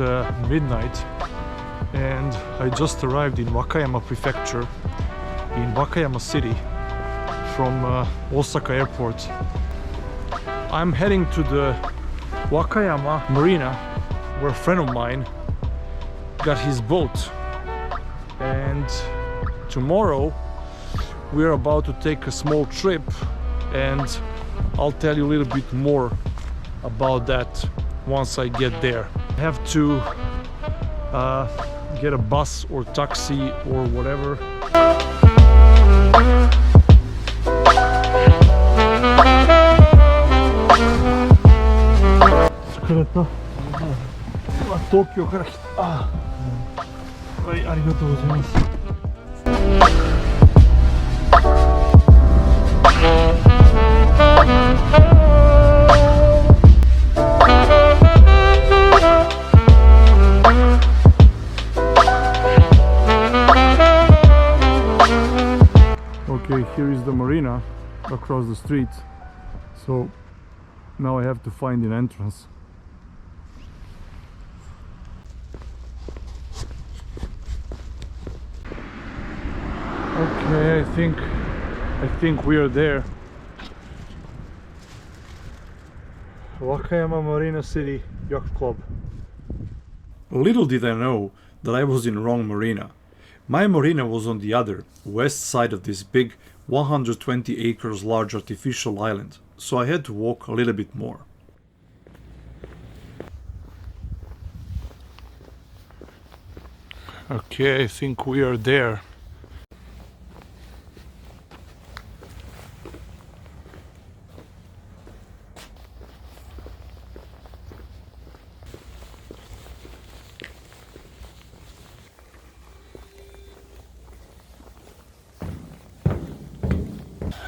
it's midnight and I just arrived in Wakayama Prefecture, in Wakayama City from Osaka Airport. I'm heading to the Wakayama Marina where a friend of mine got his boat, and tomorrow we're about to take a small trip, and I'll tell you a little bit more about that once I get there. I have to get a bus or taxi or whatever. Tokyo から来た。はい、ありがとうございます。Okay, here is the marina across the street. So now I have to find an entrance. Okay, I think we are there. Wakayama Marina City Yacht Club. Little did I know that I was in wrong marina. My marina was on the other, west side of this big 120 acres large artificial island, so I had to walk a little bit more. Okay, I think we are there.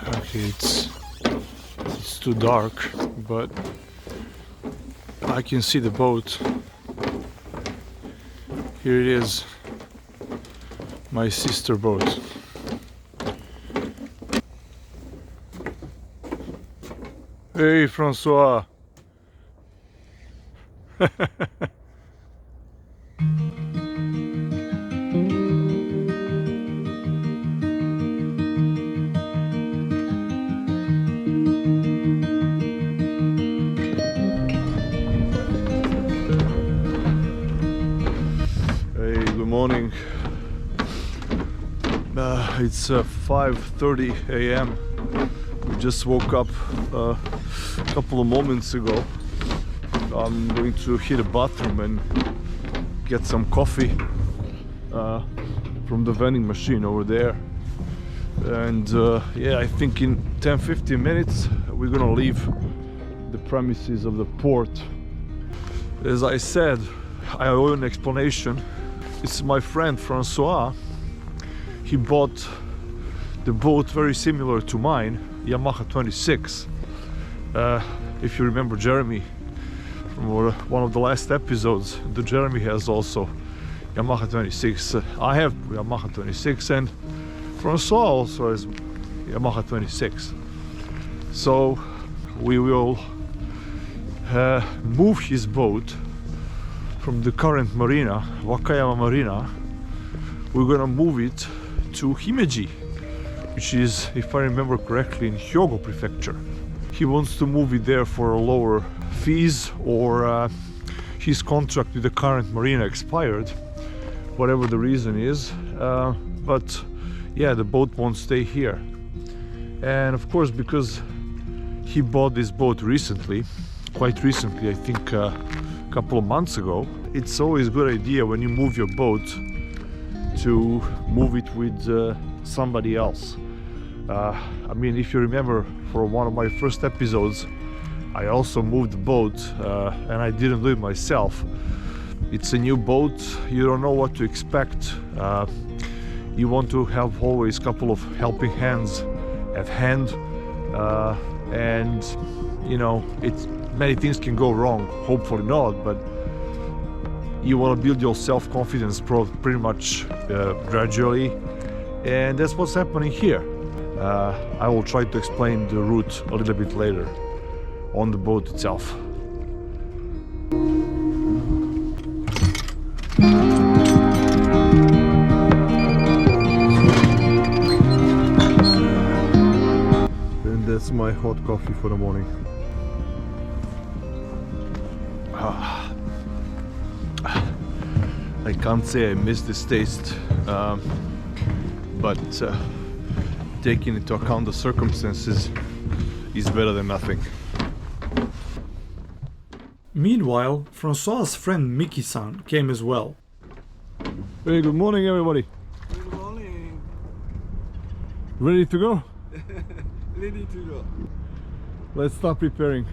Okay, it's too dark, but I can see the boat. Here it is, my sister boat. Hey, Francois. Morning. It's 5:30 a.m. We just woke up a couple of moments ago. I'm going to hit a bathroom and get some coffee from the vending machine over there. And yeah, I think in 10-15 minutes we're gonna leave the premises of the port. As I said, I owe an explanation. It's my friend Francois. He bought the boat very similar to mine, Yamaha 26. If you remember Jeremy from one of the last episodes, the Jeremy has also Yamaha 26. I have Yamaha 26 and Francois also has Yamaha 26. So we will move his boat from the current marina, Wakayama Marina. We're gonna move it to Himeji, which is, if I remember correctly, in Hyogo Prefecture. He wants to move it there for lower fees, or his contract with the current marina expired, whatever the reason is. But yeah, the boat won't stay here. And of course, because he bought this boat recently, quite recently, I think couple of months ago, it's always a good idea when you move your boat to move it with somebody else. I mean, if you remember, for one of my first episodes, I also moved the boat and I didn't do it myself. It's a new boat, you don't know what to expect. You want to have always a couple of helping hands at hand, and you know, many things can go wrong, hopefully not, but you want to build your self-confidence pretty much gradually, and that's what's happening here. I will try to explain the route a little bit later on the boat itself. And that's my hot coffee for the morning. I can't say I miss this taste, but taking into account the circumstances is better than nothing. Meanwhile, Francois' friend Miki-san came as well. Hey, good morning everybody. Good morning. Ready to go? Ready to go. Let's start preparing.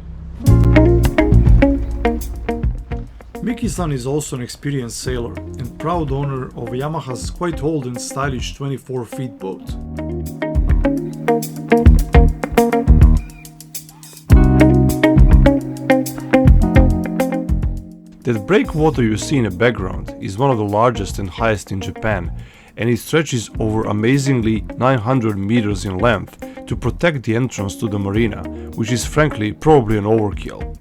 Miki-san is also an experienced sailor and proud owner of Yamaha's quite old and stylish 24-feet boat. That breakwater you see in the background is one of the largest and highest in Japan, and it stretches over amazingly 900 meters in length to protect the entrance to the marina, which is frankly probably an overkill.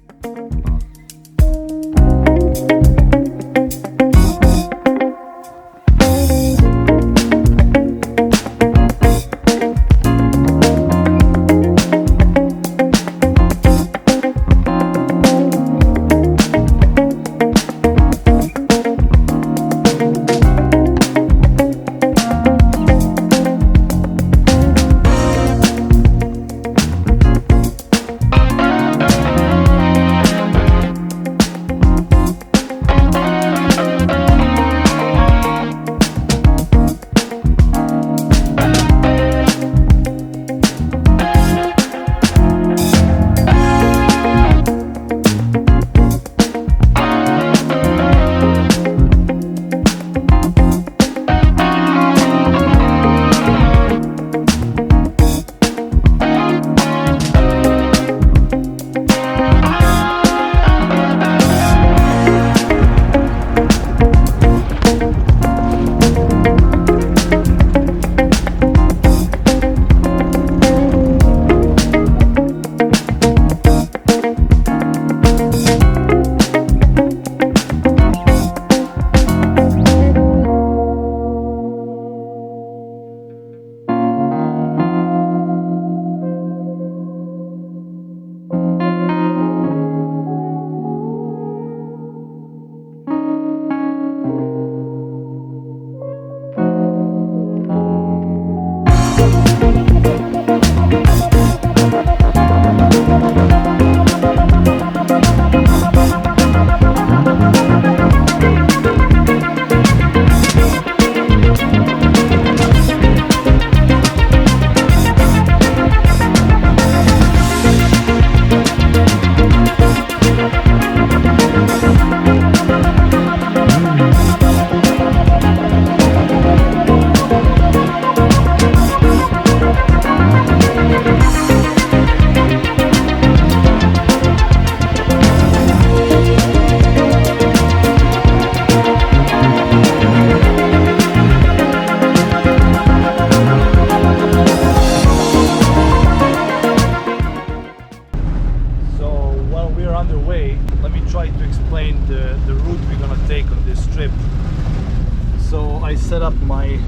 I set up my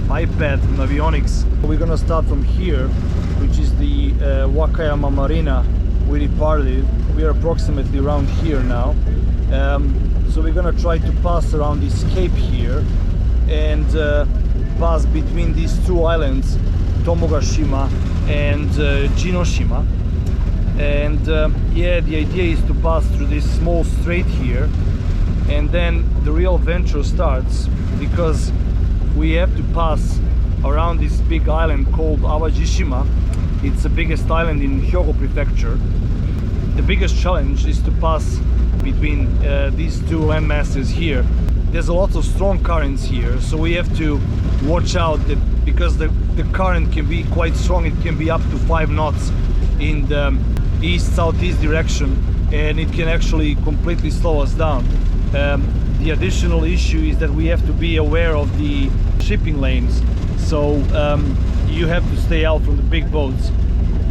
iPad and avionics. We're gonna start from here, which is the Wakayama Marina we departed. We are approximately around here now. So we're gonna try to pass around this cape here and pass between these two islands, Tomogashima and Jinoshima. And yeah, the idea is to pass through this small strait here, and then the real adventure starts, because we have to pass around this big island called Awajishima. It's the biggest island in Hyogo Prefecture. The biggest challenge is to pass between these two land masses here. There's a lot of strong currents here, so we have to watch out that, because the current can be quite strong. It can be up to 5 knots in the east-southeast direction, and it can actually completely slow us down. The additional issue is that we have to be aware of the shipping lanes, so you have to stay out from the big boats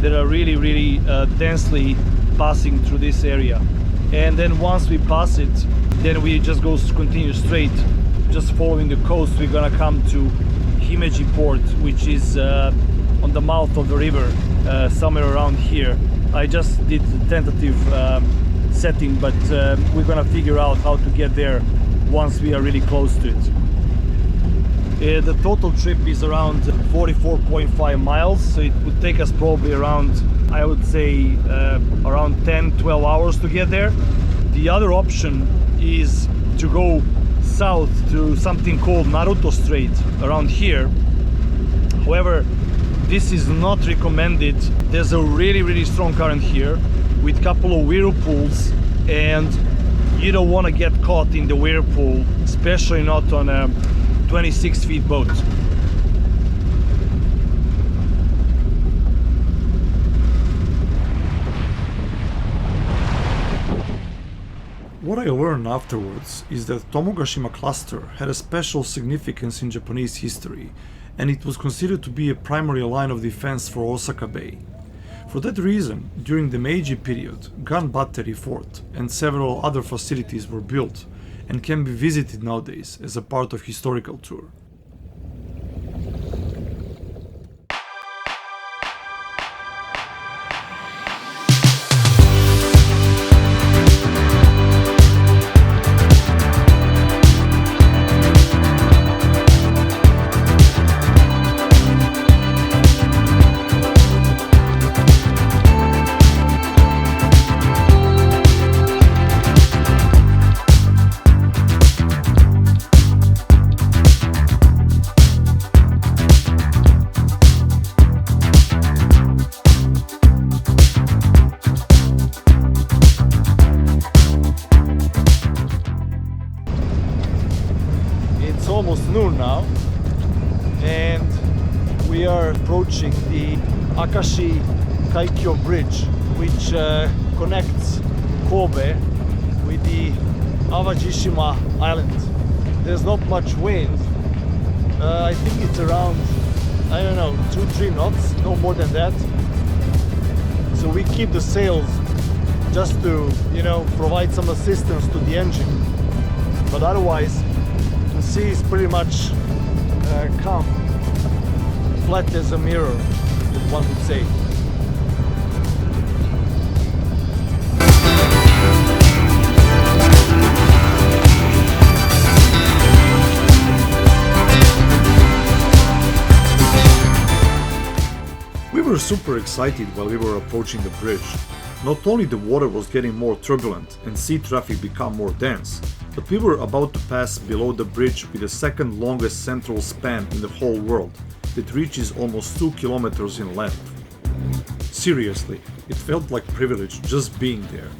that are really densely passing through this area. and then once we pass it, then we just continue straight, just following the coast. We're gonna come to Himeji port, which is on the mouth of the river, somewhere around here. I just did the tentative setting, but we're gonna figure out how to get there once we are really close to it. The total trip is around 44.5 miles, so it would take us probably around, I would say, around 10-12 hours to get there. The other option is to go south to something called Naruto Strait around here. However, this is not recommended. There's a really strong current here with a couple of whirlpools, and you don't want to get caught in the whirlpool, especially not on a 26-feet boat. What I learned afterwards is that Tomogashima cluster had a special significance in Japanese history, and it was considered to be a primary line of defense for Osaka Bay. For that reason, during the Meiji period, gun battery fort and several other facilities were built and can be visited nowadays as a part of historical tour. It's almost noon now, and we are approaching the Akashi Kaikyo bridge, which connects Kobe with the Awajishima island. There's not much wind. I think it's around, I don't know, 2-3 knots, no more than that. So we keep the sails just to, provide some assistance to the engine. But otherwise, the sea is pretty much calm, flat as a mirror, one would say. We were super excited while we were approaching the bridge. Not only the water was getting more turbulent and sea traffic became more dense, but we were about to pass below the bridge with the second longest central span in the whole world that reaches almost 2 kilometers in length. Seriously, it felt like privilege just being there.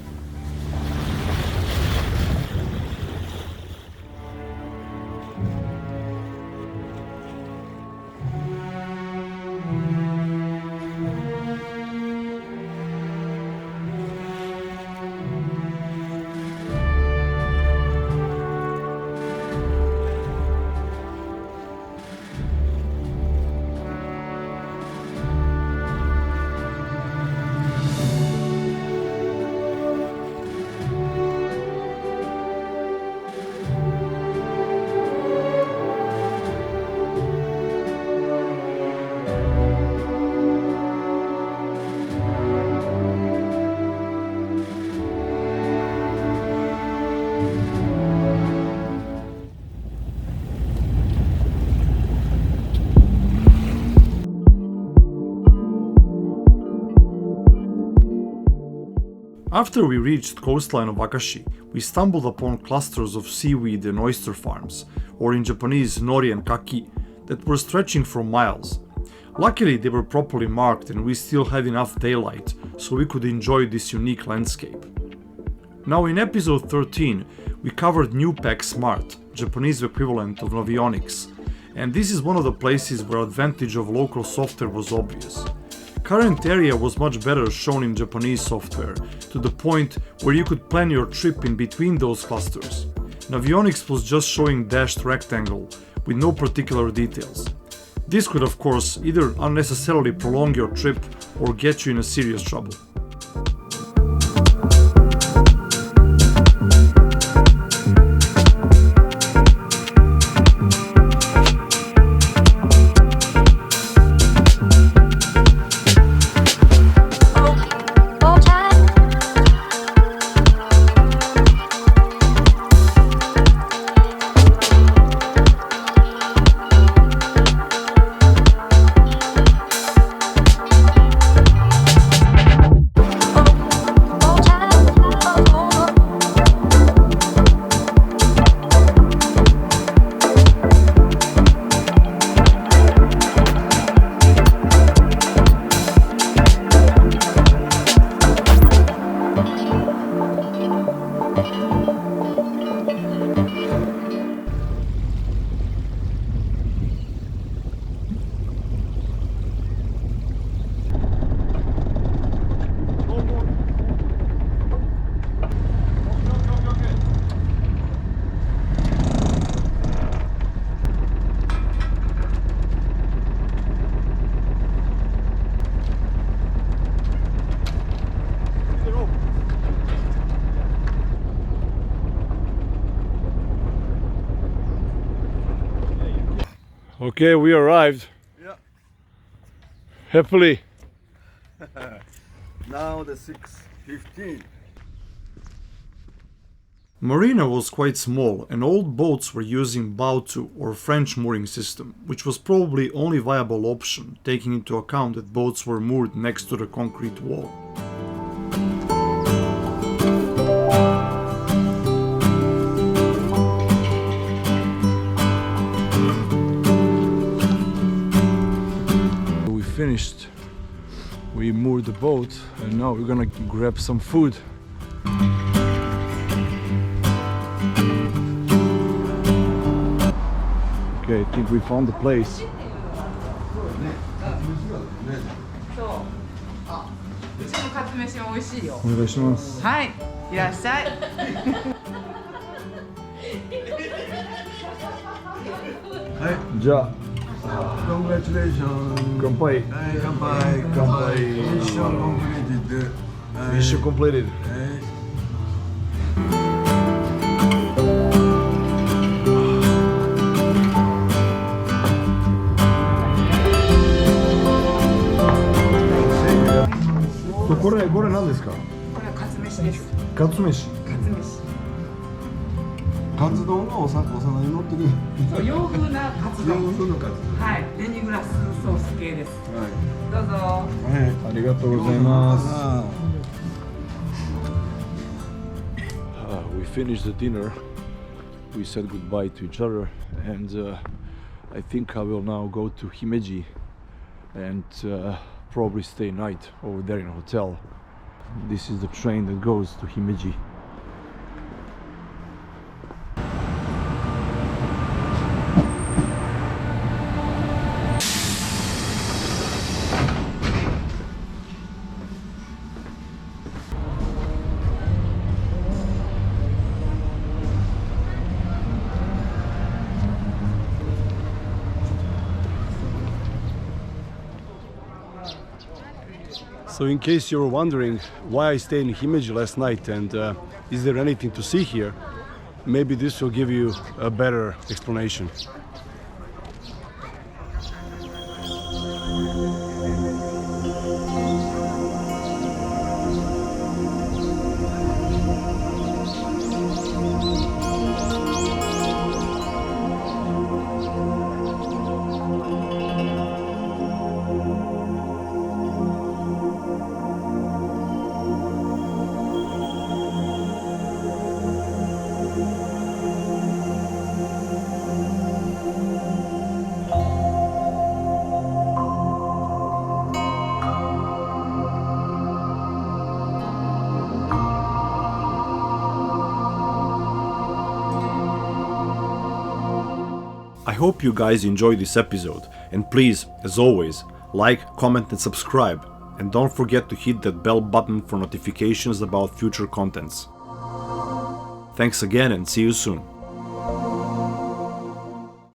After we reached coastline of Akashi, we stumbled upon clusters of seaweed and oyster farms, or in Japanese nori and kaki, that were stretching for miles. Luckily they were properly marked and we still had enough daylight so we could enjoy this unique landscape. Now in episode 13 we covered New Pack Smart, Japanese equivalent of Navionics, and this is one of the places where advantage of local software was obvious. Current area was much better shown in Japanese software, to the point where you could plan your trip in between those clusters. Navionics was just showing dashed rectangle, with no particular details. This could of course either unnecessarily prolong your trip or get you in a serious trouble. Okay, we arrived. Yeah. Happily. Now the 6:15. Marina was quite small and old boats were using bow-to or French mooring system, which was probably only viable option, taking into account that boats were moored next to the concrete wall. We finished, we moored the boat and now we're gonna grab some food. Okay, I think we found the place. うちのカツ飯も美味しいよ。お願いします。はい、いらっしゃい。じゃあ、Congratulations. 乾杯。はい、乾杯。乾杯。ミッションコンプリーティッド。ミッションコンプリーティッド。はい。これ何ですか？これはカツ飯です。カツ飯。カツ飯。カツ丼のお魚に乗ってる。そう、洋風なカツ丼。洋風のカツ丼。はい、デミグラスソース系です。はい。どうぞ。はい。ありがとうございます。We finished the dinner. We said goodbye to each other, and I think I will now go to Himeji and probably stay night over there in a hotel. This is the train that goes to Himeji. So in case you were wondering why I stayed in Himeji last night and is there anything to see here, maybe this will give you a better explanation. I hope you guys enjoyed this episode, and please, as always, like, comment and subscribe, and don't forget to hit that bell button for notifications about future contents. Thanks again and see you soon.